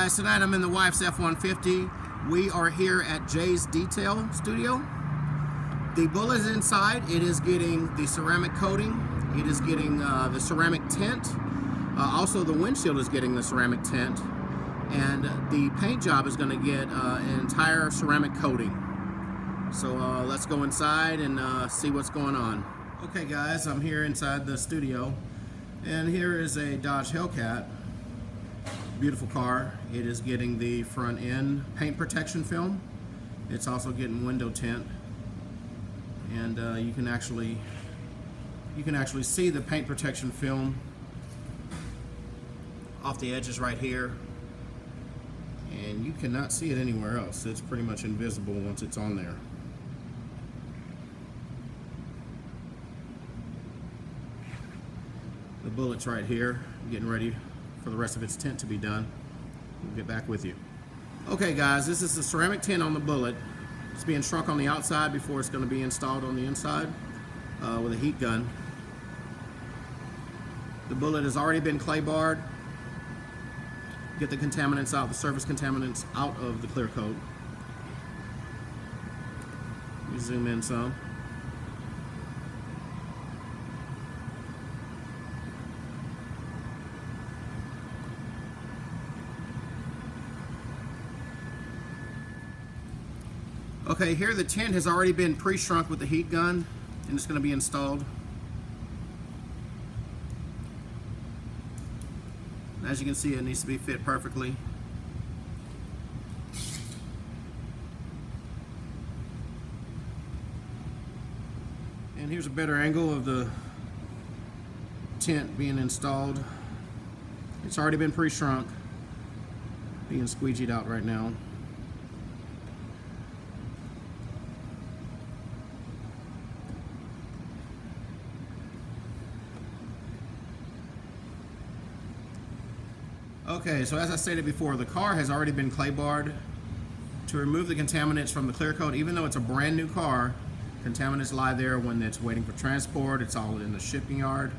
guys, tonight I'm in the wife's F-150. We are here at Jay's Detail Studio. The Bullitt is inside. It is getting the ceramic coating. It is getting the ceramic tint. Also the windshield is getting the ceramic tint. And the paint job is going to get an entire ceramic coating. So let's go inside and see what's going on. Okay guys, I'm here inside the studio. And here is a Dodge Hellcat. Beautiful car. It is getting the front end paint protection film. It's also getting window tint, and you can actually see the paint protection film off the edges right here, and you cannot see it anywhere else. It's pretty much invisible once it's on there. The Bullitt's right here, getting ready for the rest of its tint to be done. We'll get back with you. Okay guys, this is the ceramic tint on the Bullitt. It's being shrunk on the outside before it's going to be installed on the inside with a heat gun. The Bullitt has already been clay barred. Get the contaminants out, the surface contaminants out of the clear coat. Let me zoom in some. Okay, here the tint has already been pre-shrunk with the heat gun, and it's going to be installed. As you can see, it needs to be fit perfectly. And here's a better angle of the tint being installed. It's already been pre-shrunk, being squeegeed out right now. Okay, so as I stated before, the car has already been clay barred. To remove the contaminants from the clear coat, even though it's a brand new car, contaminants lie there when it's waiting for transport. It's all in the shipping yard.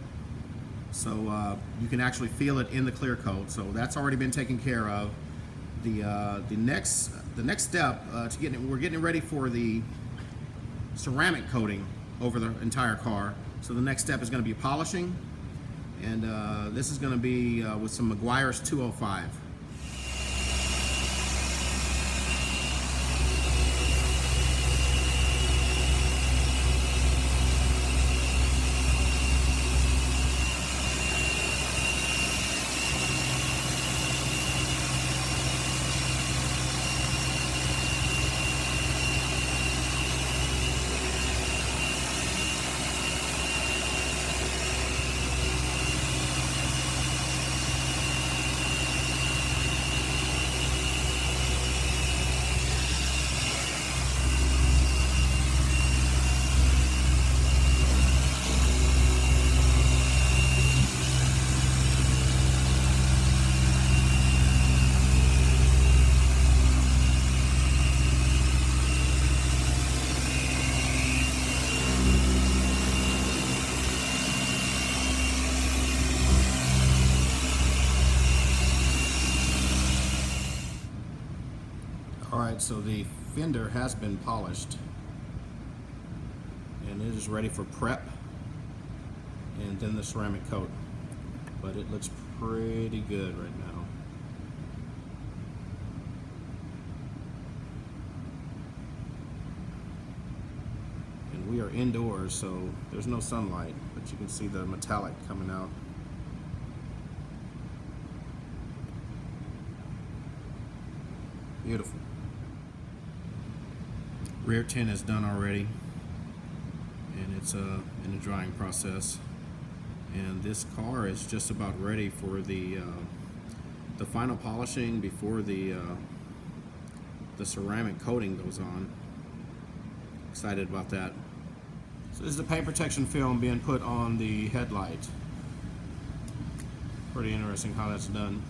So you can actually feel it in the clear coat. So that's already been taken care of. The next step we're getting ready for the ceramic coating over the entire car. So the next step is going to be polishing. And this is going to be with some Meguiar's 205. Alright, so the fender has been polished and it is ready for prep and then the ceramic coat, but it looks pretty good right now. And we are indoors, so there's no sunlight, but you can see the metallic coming out. Beautiful. Rear tint is done already, and it's in a drying process. And this car is just about ready for the final polishing before the ceramic coating goes on. Excited about that. So this is the paint protection film being put on the headlight. Pretty interesting how that's done.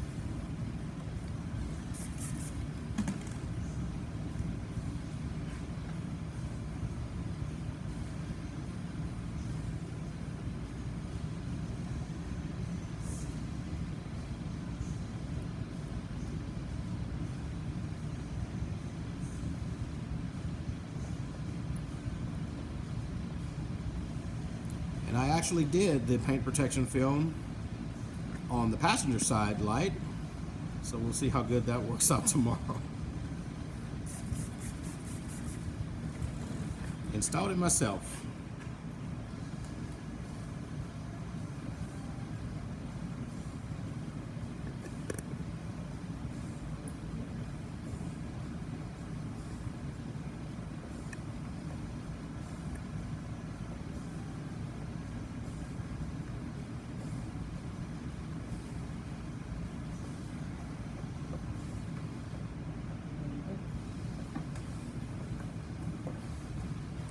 actually did the paint protection film on the passenger side light, so we'll see how good that works out tomorrow. Installed it myself.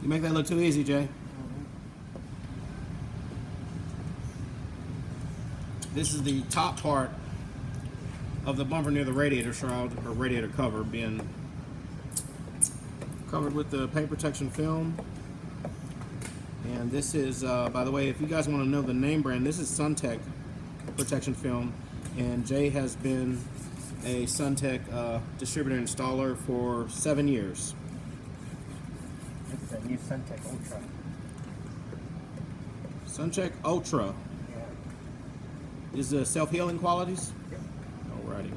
You make that look too easy, Jay. This is the top part of the bumper near the radiator shroud, or radiator cover, being covered with the paint protection film. And this is, by the way, if you guys want to know the name brand, this is Suntech protection film. And Jay has been a Suntech distributor installer for 7 years. This is a new Suntech Ultra. Suntech Ultra. Yeah. Is the self-healing qualities? Yep. Alrighty.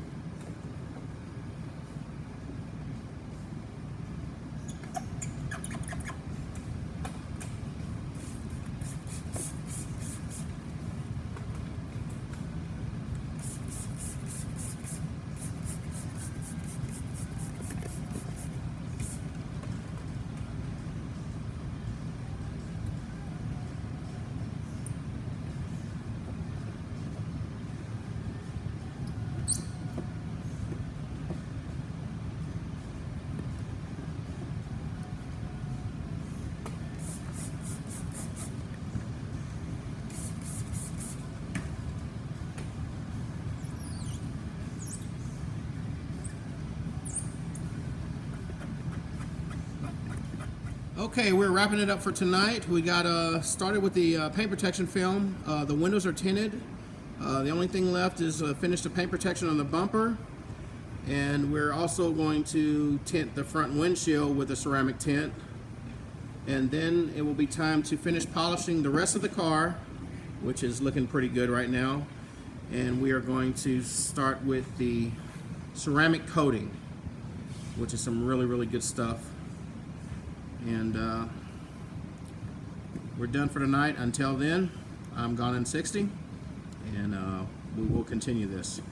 Okay, we're wrapping it up for tonight. We got started with the paint protection film. The windows are tinted. The only thing left is finish the paint protection on the bumper. And we're also going to tint the front windshield with a ceramic tint. And then it will be time to finish polishing the rest of the car, which is looking pretty good right now. And we are going to start with the ceramic coating, which is some really, really good stuff. And we're done for tonight. Until then, I'm gone in 60, and we will continue this.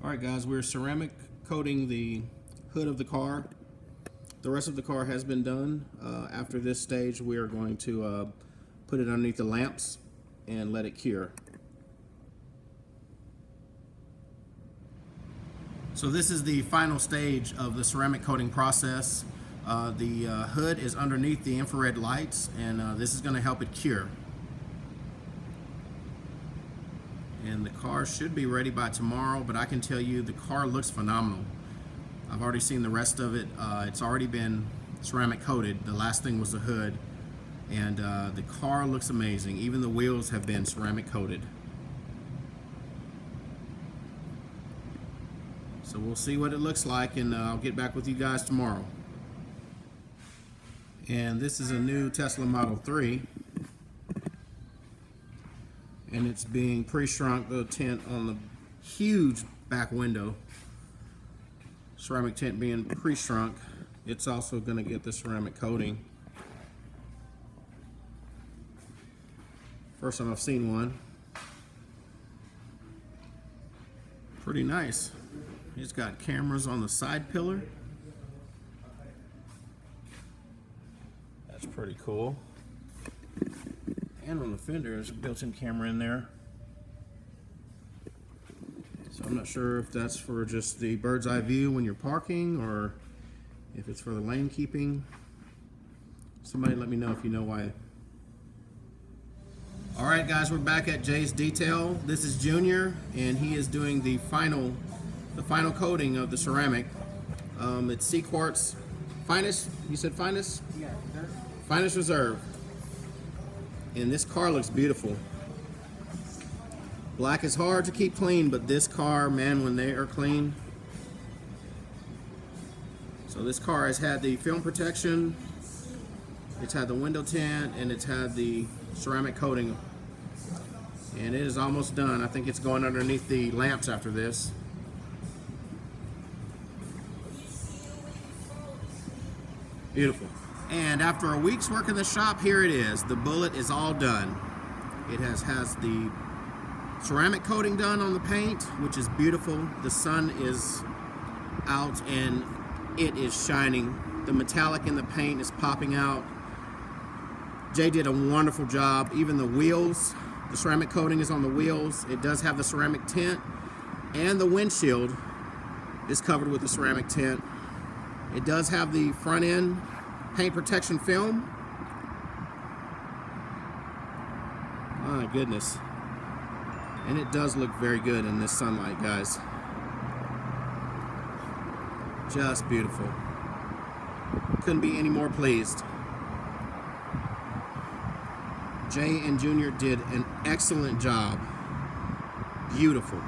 Alright guys, we're ceramic coating the hood of the car. The rest of the car has been done. After this stage, we are going to put it underneath the lamps and let it cure. So this is the final stage of the ceramic coating process. The hood is underneath the infrared lights, and this is going to help it cure. And the car should be ready by tomorrow, but I can tell you the car looks phenomenal. I've already seen the rest of it. It's already been ceramic coated. The last thing was the hood, and the car looks amazing. Even the wheels have been ceramic coated. So we'll see what it looks like, and I'll get back with you guys tomorrow. And this is a new Tesla Model 3, and it's being pre-shrunk, the tint on the huge back window. Ceramic tint being pre-shrunk. It's also going to get the ceramic coating. First time I've seen one. Pretty nice. It's got cameras on the side pillar. That's pretty cool. And on the fender, there's a built-in camera in there. So I'm not sure if that's for just the bird's eye view when you're parking, or if it's for the lane keeping. Somebody let me know if you know why. Alright guys, we're back at Jay's Detail. This is Junior, and he is doing the final coating of the ceramic. It's sea quartz finest. You said finest? Yeah, Finest reserve. And this car looks beautiful. Black is hard to keep clean, but this car, man, when they are clean. So this car has had the film protection, it's had the window tint, and it's had the ceramic coating. And it is almost done. I think it's going underneath the lamps after this. Beautiful. And after a week's work in the shop, here it is. The Bullitt is all done. It has the ceramic coating done on the paint, which is beautiful. The sun is out and it is shining. The metallic in the paint is popping out. Jay did a wonderful job. Even the wheels, the ceramic coating is on the wheels. It does have the ceramic tint, and the windshield is covered with the ceramic tint. It does have the front end paint protection film. My goodness. And it does look very good in this sunlight, guys. Just beautiful. Couldn't be any more pleased. Jay and Junior did an excellent job. Beautiful.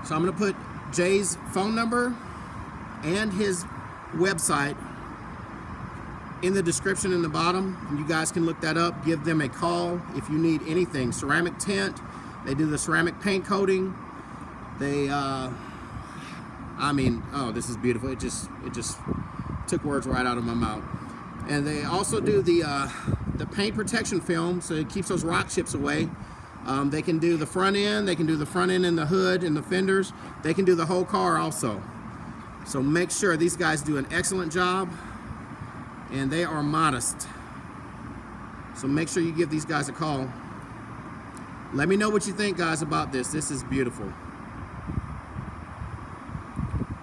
So I'm going to put Jay's phone number and his website in the description in the bottom. You guys can look that up. Give them a call if you need anything. Ceramic tint. They do the ceramic paint coating. They, I mean, oh, this is beautiful. It just took words right out of my mouth. And they also do the paint protection film, so it keeps those rock chips away. They can do the front end. They can do the front end and the hood and the fenders. They can do the whole car also. So make sure these guys do an excellent job, and they are modest. So make sure you give these guys a call. Let me know what you think, guys, about this. This is beautiful.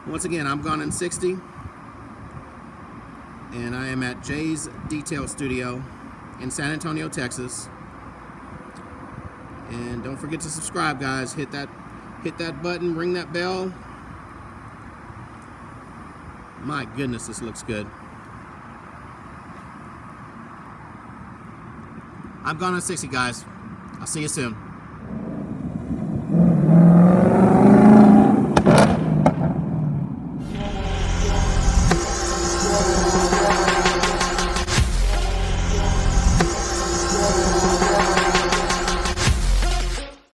Once again, I'm Gone in 60, and I am at Jay's Detail Studio in San Antonio, Texas. And don't forget to subscribe, guys. Hit that button, ring that bell. My goodness, this looks good. I'm Gone in 60, guys. I'll see you soon.